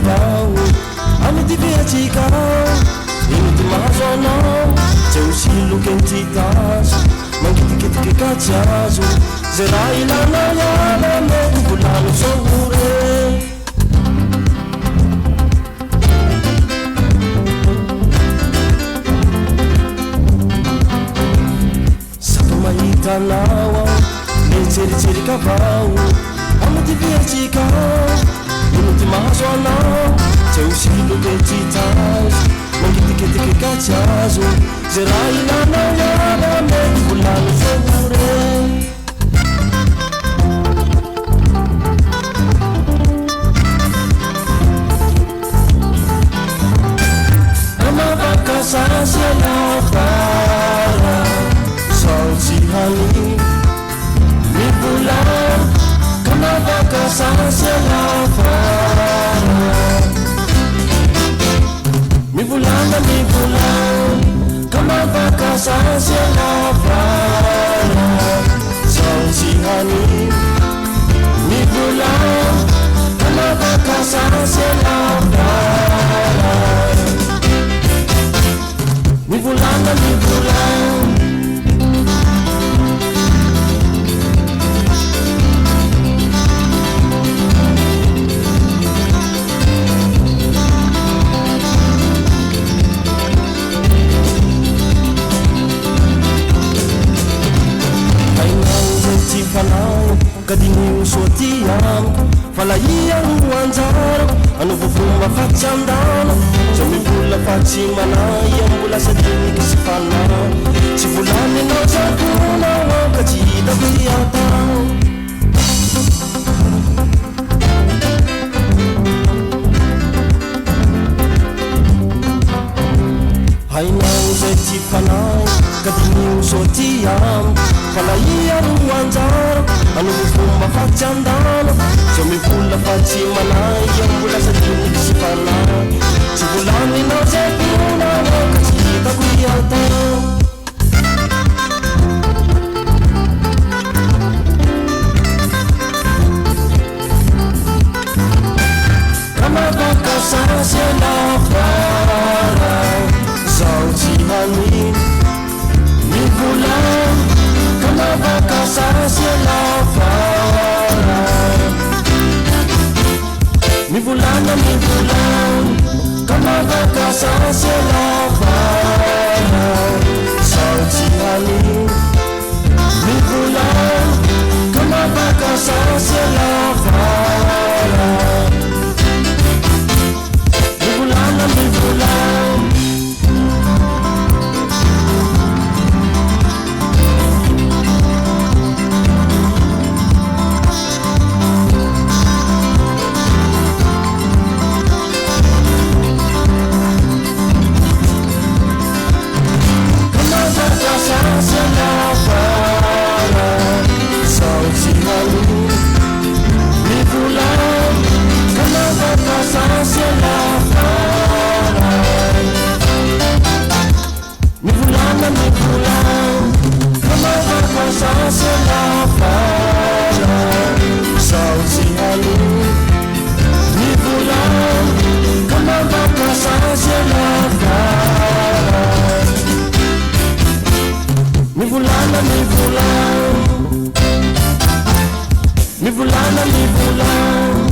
avao amidy viatsika ino ty mahazo anao tsy hosiloky ty tazo mangitikitiky katsy azo ze raha ilanao iala mety volano zao re saka mahitanao ao mieritseritseriky avao amidy viatsika ino ty mahazo anao tsy hosiloky ty tazo mangitikitiky katsy azo ze raha ilanao iala mety volano zao re amavaka sasy lafara sao tsy hani mivolano kamavaka sasy lafara mivolana kamavaka sasy lafara sao tsy hani mivolana kamavaka sasy lafara mivolana fanao kadiny soa ty amiko fa la ia no anjara anovovoma fatsy andana zao mivola fa tsy manay ambola sadiniky sy fanao tsy volany anao tsakonao ka tsy hitako ty atao hainao zay ty fanao kadiny soa ty amiko fa la ia no anjara anovovoma fatsy andana zao mivola fa tsy manay ambola sadiniky sy fanao tsy volany anao tsakonao ka tsy hitako ty atao kamavaka sasy lafara sao tsy hani mivolano kamavaka sasy lafara mivolana kamavaka sasy lafara sao tsy hani mivolano kamavaka sasy lafara mivolana sasy lafara sao tsy hani mivolano kamavaka sasy lafara mivolana kamavaka sasy lafara sao tsy hani mivolano kamavaka sasy lafara mivolana